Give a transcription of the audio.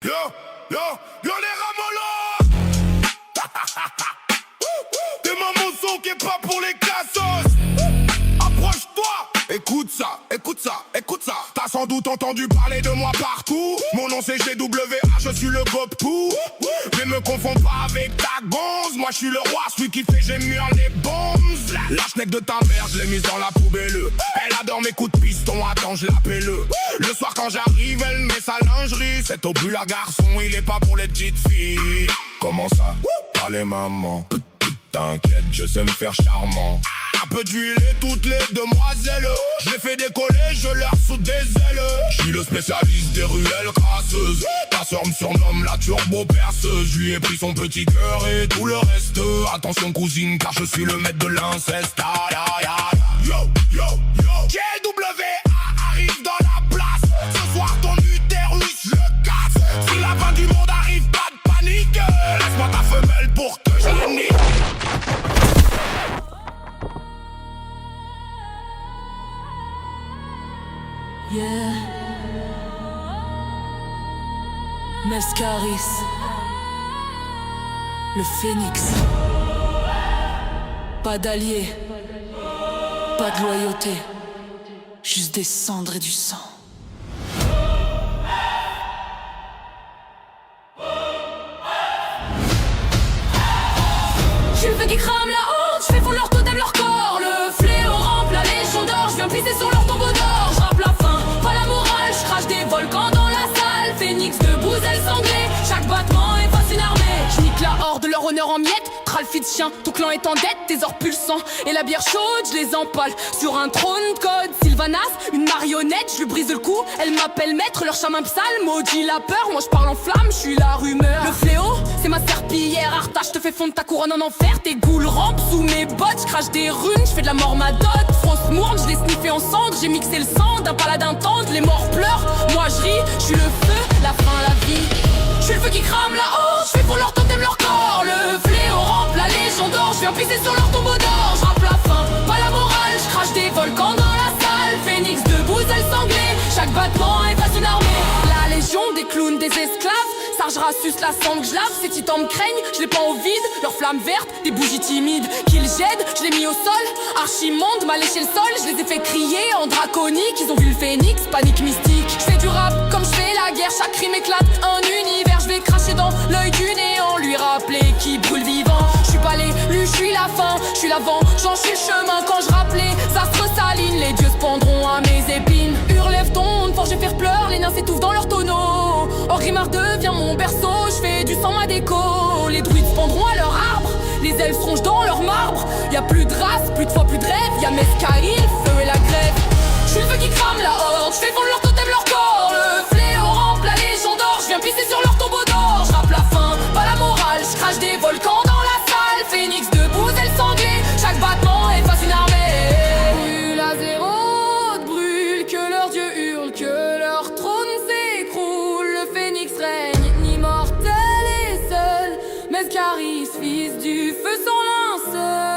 Yo, yo les ramolos. T'es mon son qui est pas pour les cassos. Approche-toi, écoute ça, écoute ça, écoute ça. T'as sans doute entendu parler de moi partout. Mon nom c'est GWA, je suis le Goptou. Mais me confonds pas avec ta gonze. Moi je suis le roi, celui qui fait gémir les bombes. La schneck de ta mère, je l'ai mise dans la poubelle. Elle adore mes coups de piston, attends je l'appelle. Le soir quand j'arrive, elle met sa lingerie. Cet obus à garçon, il est pas pour les petites filles. Comment ça? Pas les mamans. T'inquiète, je sais me faire charmant. Un peu d'huile et toutes les demoiselles. Je les fais décoller, je leur saute des ailes. Je suis le spécialiste des ruelles crasseuses. Ta sœur me surnomme la turbo perceuse. Je lui ai pris son petit cœur et tout le reste. Attention cousine, car je suis le maître de l'inceste. Yo, yo, yo. GWA arrive dans la place. Ce soir ton utérus le casse. Si la fin du monde arrive, pas de panique. Laisse-moi ta femelle pour que je la nique. Yeah. Mescaris, le phénix. Pas d'alliés, pas de loyauté, juste des cendres et du sang. J'suis le feu qui crame la honte, j'fais fondre leur totem, leur corps. Le fléau rampe la légion d'or, j'viens pisser sur leur tombeau d'or. J'rappe la faim, pas la morale, j'crache des volcans dans la salle. Phénix debout, ailes sanglées, chaque battement efface une armée. J'nique la horde, leur honneur en miettes. Tralfi de chien, tout clan est en dette, tes ors pulsants. Et la bière chaude, j'les empale sur un trône de code. Sylvanas, une marionnette, j'lui brise le cou. Elle m'appelle maître, leur chamin psal, maudit la peur. Moi j'parle en flamme, j'suis la rumeur. Le fléau, c'est ma serpillière. Arta, j'te fais fondre ta couronne en enfer. Tes goules rampent sous mes bottes, j'crache des runes, j'fais de la mormadote. Fausse mourne, j'l'ai sniffé en cendre. J'ai mixé le sang d'un paladin tendre. Les morts pleurent, moi j'ris, j'suis le feu, la fin, la vie. J'suis le feu qui crame la honte, j'fais pour leur totem leur corps. Le fléau rampe la légion d'or, j'viens pisser sur leur tombeau d'or. J'rappe la faim, pas la morale, j'crache des volcans dans la salle. Phénix debout, ailes sanglées, chaque battement efface une armée. La légion des clowns, des esclaves, Sarge rassus la sangle, j'lave, ces titans me craignent, j'les pends au vide, leurs flammes vertes, des bougies timides, qu'ils jettent, j'l'ai mis au sol, archimonde m'a léché le sol, j'les ai fait crier en draconique, ils ont vu le phénix, panique mystique. J'fais du rap comme j'fais la guerre, chaque crime éclate un univers, j'vais cracher dans l'œil du néant, lui rappeler qui brûle vivant. J'suis pas l'élu, j'suis la fin, j'suis l'avant, j'en suis le chemin quand j'rappelais, ça se ressaline, les dieux se pendront à mes épines. Hurlève ton forge et faire pleurer, les nains s'étouffent dans leur tonneau. Orgrimmar devient mon berceau, j'fais du sang ma déco. Les druides se pendront à leur arbre, les elfes rongent dans leur marbre. Y'a plus de race, plus de foi, plus de rêve, y'a Mescaris, le feu et la grève. J'suis le feu qui crame la horde, j'fais fondre leur totem, leur corps. Le fléau rampe la légion d'or, j'viens pisser sur leur tombeau d'or. J'rappe la faim, pas la morale, j'crache des volcans dans la salle. Phénix debout, ailes sanglées, chaque battement efface une armée. Brûle à zéro, brûle, que leurs dieux hurlent, que leur trône s'écroule. Le phénix règne, immortel et seul. Mescaris, fils du feu sans linceul.